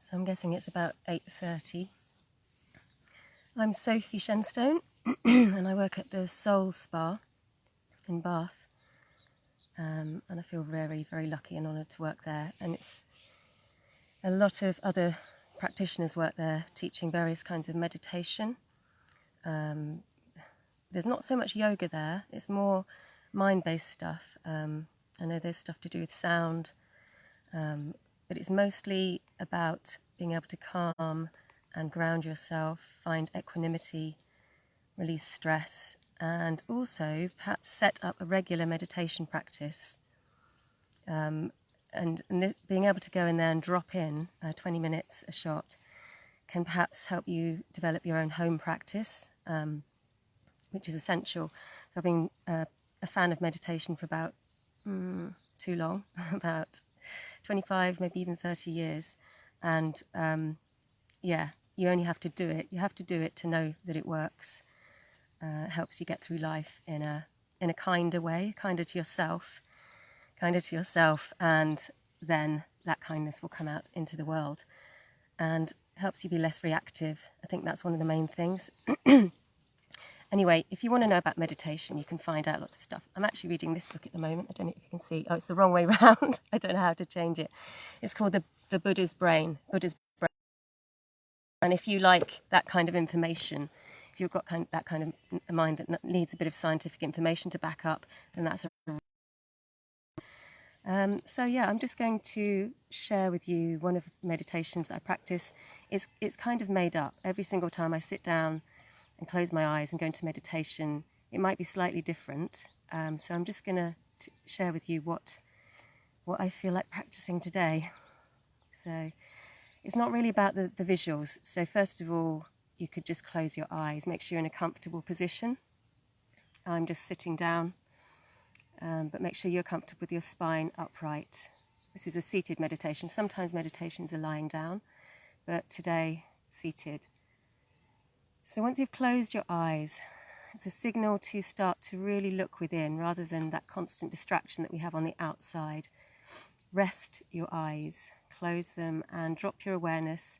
So I'm guessing it's about 8:30. I'm Sophie Shenstone and I work at the Soul Spa in Bath, and I feel very, very lucky and honoured to work there. And it's a lot of other practitioners work there teaching various kinds of meditation. There's not so much yoga there, it's more mind-based stuff. I know there's stuff to do with sound, but it's mostly about being able to calm and ground yourself, find equanimity, release stress, and also perhaps set up a regular meditation practice. Being able to go in there and drop in 20 minutes a shot can perhaps help you develop your own home practice, which is essential. So I've been a fan of meditation for about too long, about 25, maybe even 30 years. And yeah, you only have to do it. You have to do it to know that it works. It helps you get through life in a kinder way, kinder to yourself, and then that kindness will come out into the world and helps you be less reactive. I think that's one of the main things. Anyway, if you want to know about meditation, you can find out lots of stuff. I'm actually reading this book at the moment. I don't know if you can see. Oh, it's the wrong way round. I don't know how to change it. It's called The Buddha's Brain. And if you like that kind of information, if you've got that kind of a mind that needs a bit of scientific information to back up, then that's so yeah, I'm just going to share with you one of the meditations that I practice. It's kind of made up. Every single time I sit down and close my eyes and go into meditation, it might be slightly different. So I'm just going to share with you what I feel like practicing today. So it's not really about the visuals. So first of all, you could just close your eyes, make sure you're in a comfortable position. I'm just sitting down. But make sure you're comfortable with your spine upright. This is a seated meditation. Sometimes meditations are lying down, but today, seated. So once you've closed your eyes, it's a signal to start to really look within rather than that constant distraction that we have on the outside. Rest your eyes, close them, and drop your awareness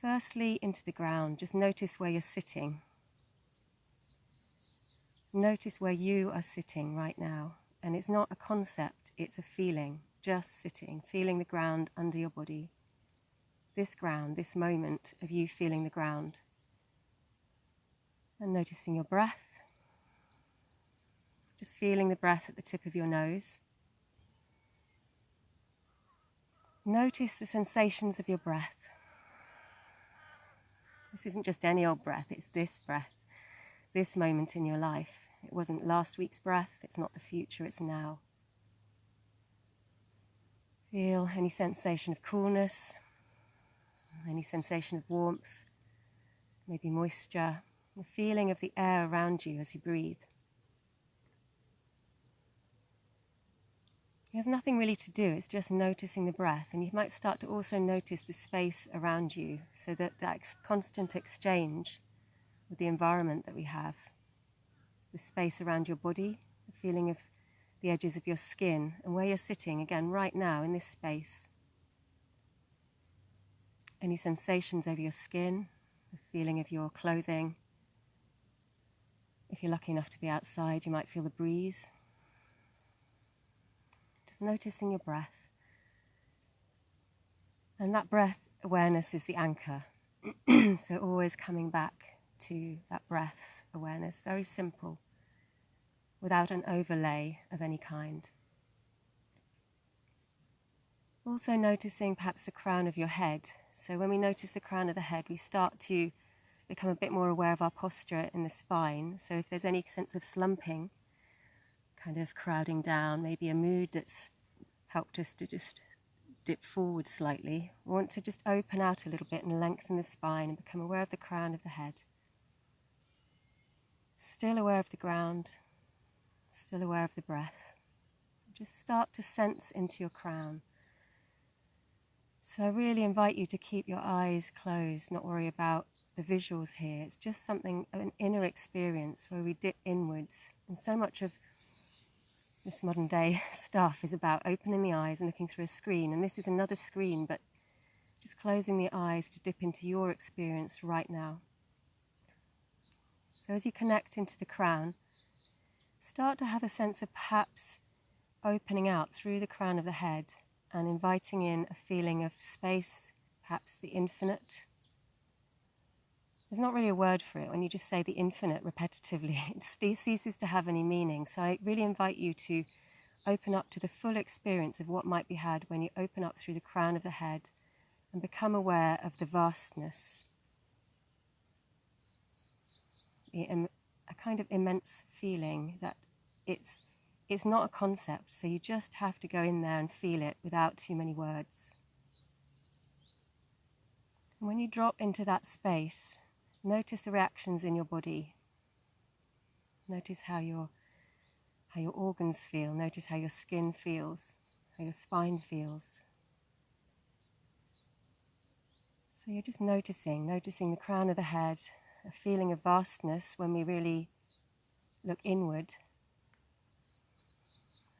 firstly into the ground. Just notice where you're sitting. Notice where you are sitting right now, and it's not a concept, it's a feeling, just sitting, feeling the ground under your body. This ground, this moment of you feeling the ground. And noticing your breath, just feeling the breath at the tip of your nose. Notice the sensations of your breath. This isn't just any old breath, it's this breath, this moment in your life. It wasn't last week's breath, it's not the future, it's now. Feel any sensation of coolness, any sensation of warmth, maybe moisture, the feeling of the air around you as you breathe. There's nothing really to do, it's just noticing the breath, and you might start to also notice the space around you, so that constant exchange with the environment that we have. The space around your body, the feeling of the edges of your skin, and where you're sitting, again, right now in this space. Any sensations over your skin, the feeling of your clothing. If you're lucky enough to be outside, you might feel the breeze. Just noticing your breath. And that breath awareness is the anchor. So always coming back to that breath awareness, very simple, without an overlay of any kind. Also noticing perhaps the crown of your head. So when we notice the crown of the head, we start to become a bit more aware of our posture in the spine. So if there's any sense of slumping, kind of crowding down, maybe a mood that's helped us to just dip forward slightly, we want to just open out a little bit and lengthen the spine and become aware of the crown of the head. Still aware of the ground, still aware of the breath. Just start to sense into your crown. So I really invite you to keep your eyes closed, not worry about the visuals here. It's just something, an inner experience where we dip inwards. And so much of this modern day stuff is about opening the eyes and looking through a screen. And this is another screen, but Just closing the eyes to dip into your experience right now. So as you connect into the crown, start to have a sense of perhaps opening out through the crown of the head and inviting in a feeling of space, perhaps the infinite. There's not really a word for it. When you just say the infinite repetitively, it ceases to have any meaning. So I really invite you to open up to the full experience of what might be had when you open up through the crown of the head and become aware of the vastness, a kind of immense feeling that it's not a concept, so you just have to go in there and feel it without too many words. And when you drop into that space, notice the reactions in your body. Notice how your organs feel. Notice how your skin feels, how your spine feels. So you're just noticing the crown of the head, a feeling of vastness when we really look inward.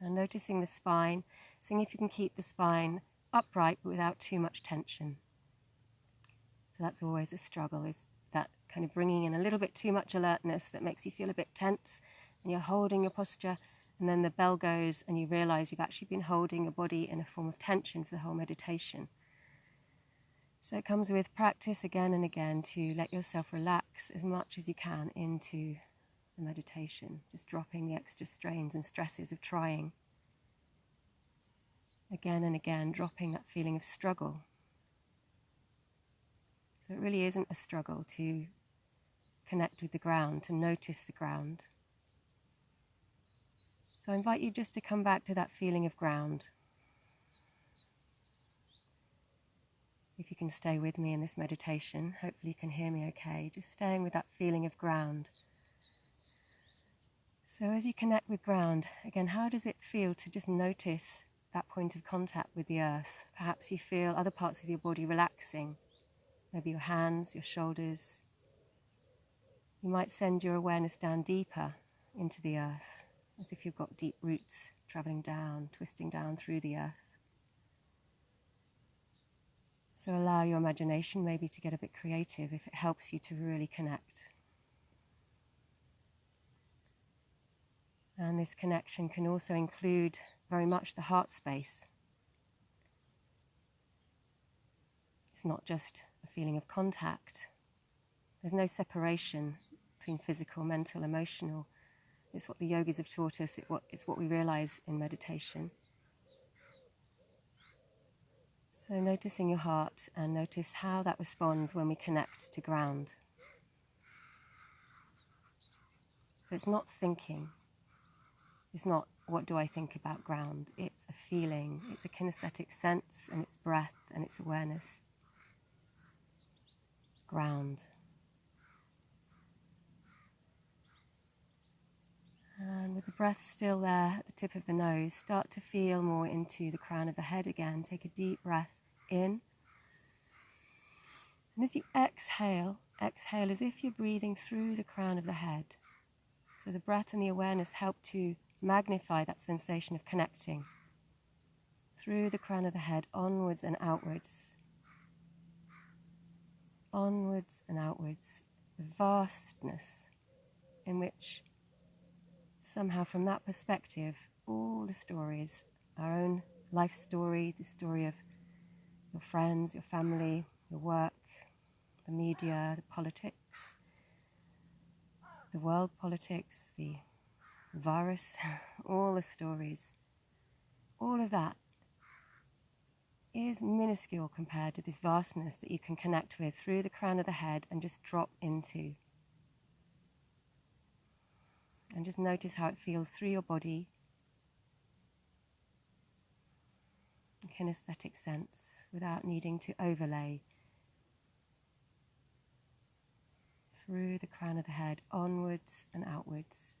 And noticing the spine, seeing if you can keep the spine upright but without too much tension. So that's always a struggle, is that kind of bringing in a little bit too much alertness that makes you feel a bit tense, and you're holding your posture, and then the bell goes and you realize you've actually been holding your body in a form of tension for the whole meditation. So it comes with practice again and again to let yourself relax as much as you can into the meditation, just dropping the extra strains and stresses of trying. Again and again, dropping that feeling of struggle. So it really isn't a struggle to connect with the ground, to notice the ground. So I invite you just to come back to that feeling of ground. If you can stay with me in this meditation, hopefully you can hear me okay, just staying with that feeling of ground. So as you connect with ground, again, how does it feel to just notice that point of contact with the earth? Perhaps you feel other parts of your body relaxing, maybe your hands, your shoulders. You might send your awareness down deeper into the earth, as if you've got deep roots traveling down, twisting down through the earth. So allow your imagination maybe to get a bit creative if it helps you to really connect. And this connection can also include very much the heart space. It's not just a feeling of contact. There's no separation between physical, mental, emotional. It's what the yogis have taught us. It's what we realize in meditation. So noticing your heart, and notice how that responds when we connect to ground. So it's not thinking. It's not, what do I think about ground? It's a feeling. It's a kinesthetic sense, and it's breath, and it's awareness. Ground. And with the breath still there at the tip of the nose, start to feel more into the crown of the head again. Take a deep breath in. And as you exhale as if you're breathing through the crown of the head. So the breath and the awareness help to magnify that sensation of connecting through the crown of the head, onwards and outwards. Onwards and outwards. The vastness in which somehow from that perspective, all the stories, our own life story, the story of your friends, your family, your work, the media, the politics, the world politics, the virus, all the stories, all of that is minuscule compared to this vastness that you can connect with through the crown of the head and just drop into. And just notice how it feels through your body, in kinesthetic sense, without needing to overlay. Through the crown of the head, onwards and outwards.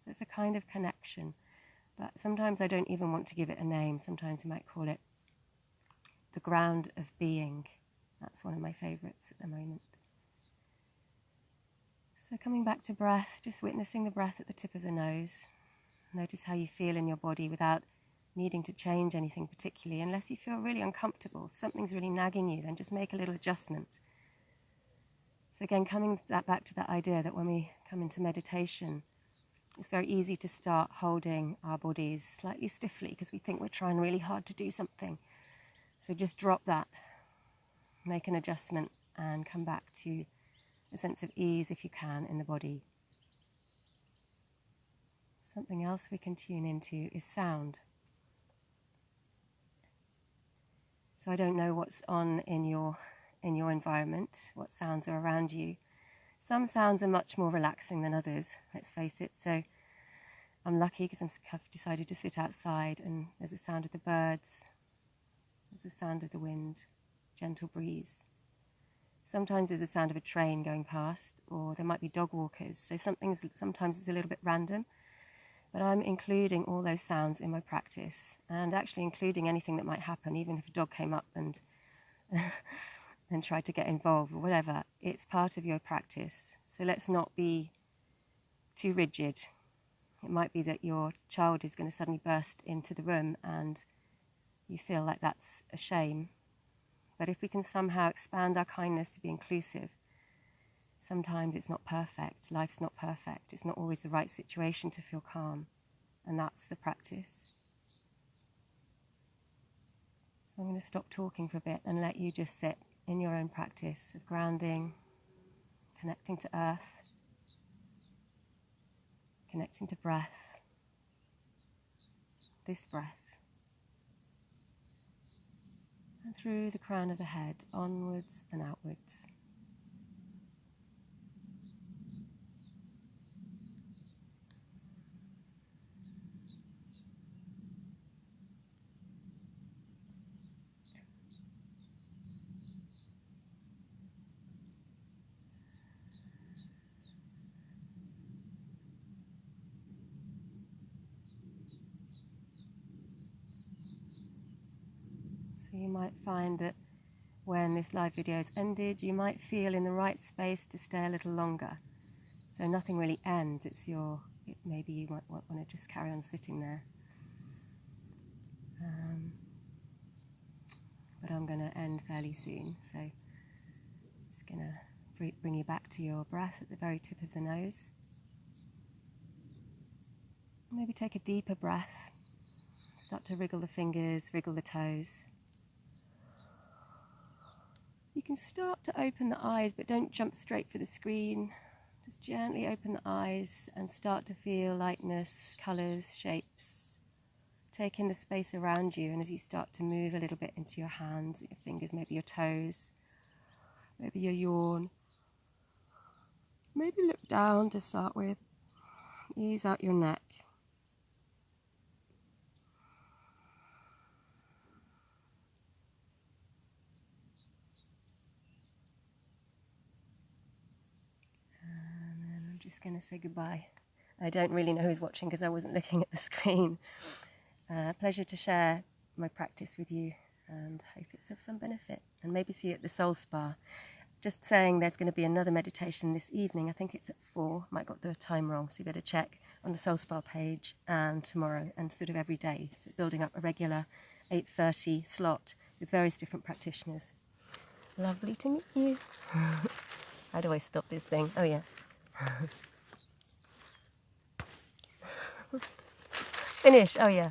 So it's a kind of connection, but sometimes I don't even want to give it a name. Sometimes we might call it the ground of being. That's one of my favourites at the moment. So coming back to breath, just witnessing the breath at the tip of the nose. Notice how you feel in your body without needing to change anything particularly, unless you feel really uncomfortable. If something's really nagging you, then just make a little adjustment. So again, coming back to that idea that when we come into meditation, it's very easy to start holding our bodies slightly stiffly because we think we're trying really hard to do something. So just drop that, make an adjustment, and come back to a sense of ease, if you can, in the body. Something else we can tune into is sound. So I don't know what's on in your environment, what sounds are around you. Some sounds are much more relaxing than others, let's face it. So I'm lucky because I've decided to sit outside, and there's the sound of the birds, there's the sound of the wind, gentle breeze. Sometimes there's the sound of a train going past, or there might be dog walkers. So sometimes it's a little bit random, but I'm including all those sounds in my practice, and actually including anything that might happen, even if a dog came up and and tried to get involved or whatever. It's part of your practice. So let's not be too rigid. It might be that your child is going to suddenly burst into the room and you feel like that's a shame. But if we can somehow expand our kindness to be inclusive, sometimes it's not perfect. Life's not perfect. It's not always the right situation to feel calm. And that's the practice. So I'm going to stop talking for a bit and let you just sit in your own practice of grounding, connecting to earth, connecting to breath, this breath, and through the crown of the head, onwards and outwards. So you might find that when this live video has ended, you might feel in the right space to stay a little longer. So nothing really ends, maybe you might want to just carry on sitting there. But I'm going to end fairly soon, so just going to bring you back to your breath at the very tip of the nose. Maybe take a deeper breath. Start to wriggle the fingers, wriggle the toes. You can start to open the eyes, but don't jump straight for the screen. Just gently open the eyes and start to feel lightness, colours, shapes. Take in the space around you, and as you start to move a little bit into your hands, your fingers, maybe your toes, maybe your yawn. Maybe look down to start with. Ease out your neck. I'm just going to say goodbye. I don't really know who's watching because I wasn't looking at the screen. Pleasure to share my practice with you, and hope it's of some benefit, and maybe see you at the Soul Spa. Just saying, there's going to be another meditation this evening. I think it's at 4. Might got the time wrong, so you better check on the Soul Spa page, and tomorrow, and sort of every day. So building up a regular 8:30 slot with various different practitioners. Lovely to meet you. How do I stop this thing? Oh yeah. Finish. Oh yeah.